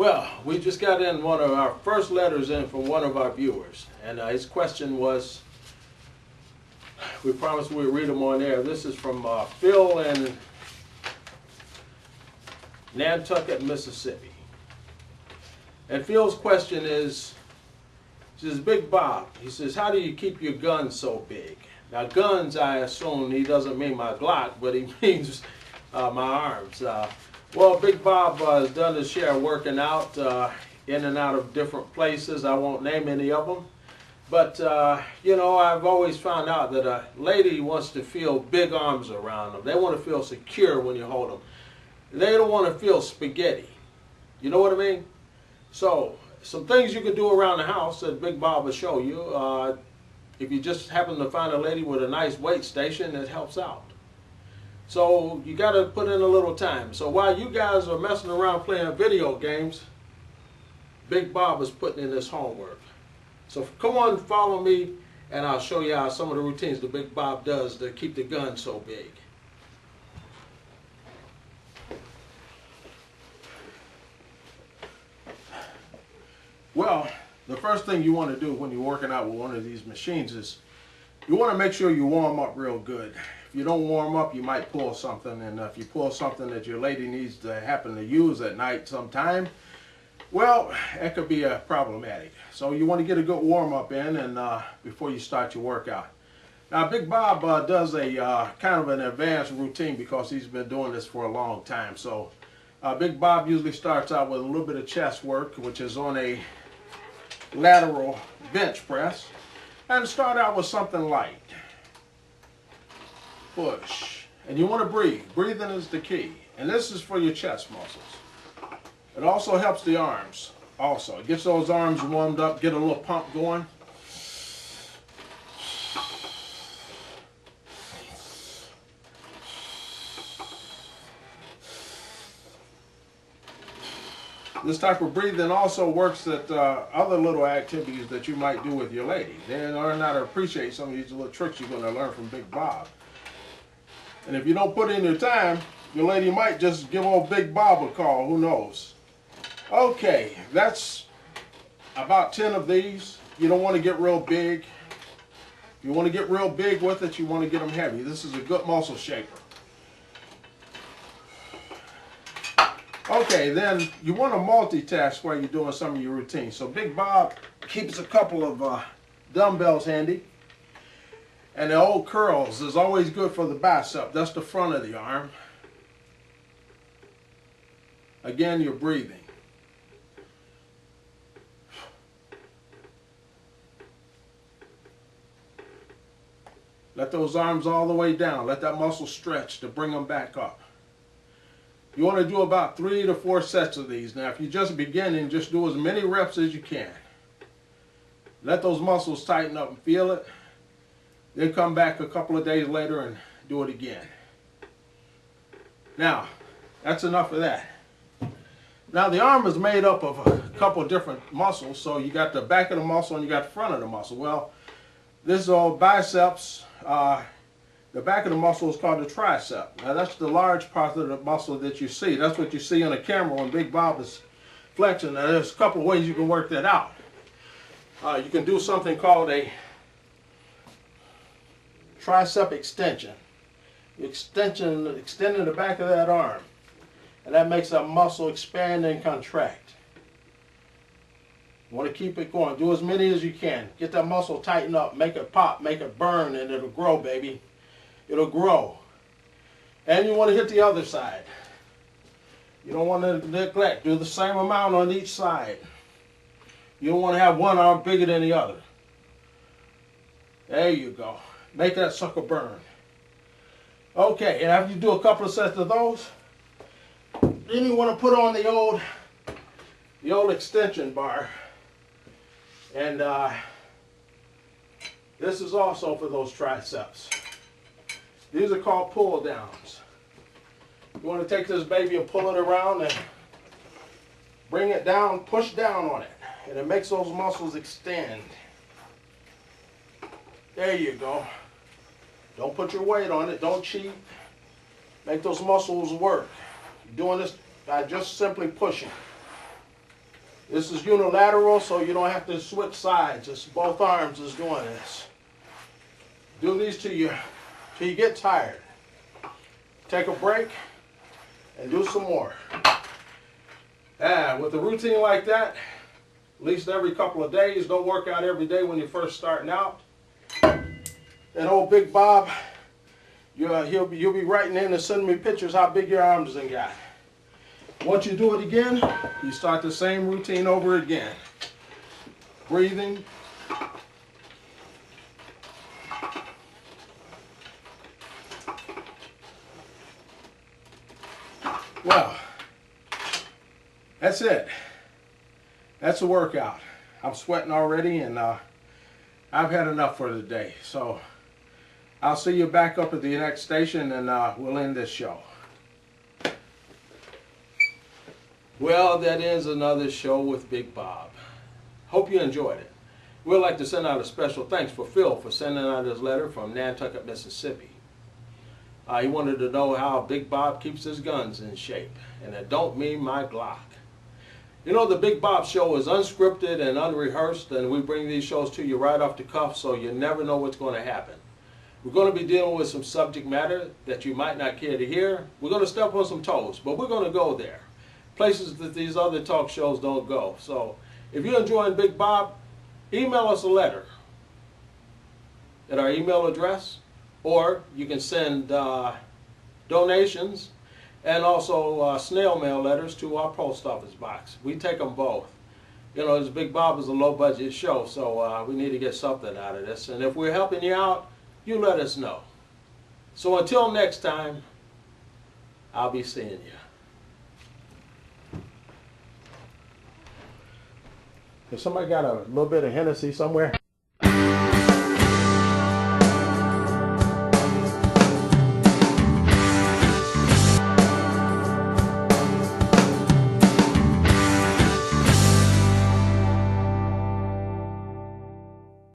Well, we just got in one of our first letters in from one of our viewers, and his question was, we promised we'd read them on air. This is from Phil in Nantucket, Mississippi. And Phil's question is, he says, Big Bob, he says, how do you keep your guns so big? Now guns, I assume he doesn't mean my Glock, but he means my arms. Well, Big Bob has done his share of working out in and out of different places. I won't name any of them. But, you know, I've always found out that a lady wants to feel big arms around them. They want to feel secure when you hold them. They don't want to feel spaghetti. You know what I mean? So, some things you can do around the house that Big Bob will show you. If you just happen to find a lady with a nice weight station, it helps out. So you got to put in a little time. So while you guys are messing around playing video games, Big Bob is putting in his homework. So come on, follow me, and I'll show you how some of the routines that Big Bob does to keep the gun so big. Well, the first thing you want to do when you're working out with one of these machines is you want to make sure you warm up real good. If you don't warm up, you might pull something, and if you pull something that your lady needs to happen to use at night sometime, well, it could be problematic. So you want to get a good warm up in and before you start your workout. Now Big Bob does a kind of an advanced routine because he's been doing this for a long time. So Big Bob usually starts out with a little bit of chest work, which is on a lateral bench press, and start out with something light. Push. And you want to breathe. Breathing is the key. And this is for your chest muscles. It also helps the arms. Also, it gets those arms warmed up, get a little pump going. This type of breathing also works at other little activities that you might do with your lady. They learn how to appreciate some of these little tricks you're going to learn from Big Bob. And if you don't put in your time, your lady might just give old Big Bob a call. Who knows? Okay, that's about 10 of these. You don't want to get real big. If you want to get real big with it, you want to get them heavy. This is a good muscle shaper. Okay, then you want to multitask while you're doing some of your routines. So Big Bob keeps a couple of dumbbells handy. And the old curls is always good for the bicep. That's the front of the arm. Again, you're breathing. Let those arms all the way down. Let that muscle stretch to bring them back up. You want to do about 3 to 4 sets of these. Now, if you're just beginning, just do as many reps as you can. Let those muscles tighten up and feel it. Then come back a couple of days later and do it again. Now, that's enough of that. Now, the arm is made up of a couple of different muscles. So you got the back of the muscle and you got the front of the muscle. Well, this is all biceps. The back of the muscle is called the tricep. Now, that's the large part of the muscle that you see. That's what you see on the camera when Big Bob is flexing. Now, there's a couple of ways you can work that out. You can do something called a tricep extension. Extending the back of that arm. And that makes that muscle expand and contract. You want to keep it going. Do as many as you can. Get that muscle tightened up. Make it pop. Make it burn. And it'll grow, baby. It'll grow. And you want to hit the other side. You don't want to neglect. Do the same amount on each side. You don't want to have one arm bigger than the other. There you go. Make that sucker burn. Okay, and after you do a couple of sets of those, then you want to put on the old extension bar. And this is also for those triceps. These are called pull downs. You want to take this baby and pull it around and bring it down, push down on it. And it makes those muscles extend. There you go. Don't put your weight on it. Don't cheat. Make those muscles work. You're doing this by just simply pushing. This is unilateral, so you don't have to switch sides. It's both arms is doing this. Do these till you get tired. Take a break and do some more. And with a routine like that, at least every couple of days, don't work out every day when you're first starting out. That old Big Bob, you'll be writing in and sending me pictures how big your arms done got. Once you do it again, you start the same routine over again. Breathing. Well, that's it. That's a workout. I'm sweating already, and I've had enough for the day. So I'll see you back up at the next station, and we'll end this show. Well, that ends another show with Big Bob. Hope you enjoyed it. We'd like to send out a special thanks for Phil for sending out his letter from Nantucket, Mississippi. He wanted to know how Big Bob keeps his guns in shape, and it don't mean my Glock. You know, the Big Bob Show is unscripted and unrehearsed, and we bring these shows to you right off the cuff, so you never know what's going to happen. We're going to be dealing with some subject matter that you might not care to hear. We're going to step on some toes, but we're going to go there. Places that these other talk shows don't go. So if you're enjoying Big Bob, email us a letter at our email address, or you can send donations and also snail mail letters to our post office box. We take them both. You know, this Big Bob is a low budget show, so we need to get something out of this. And if we're helping you out, you let us know. So until next time, I'll be seeing you. Has somebody got a little bit of Hennessy somewhere?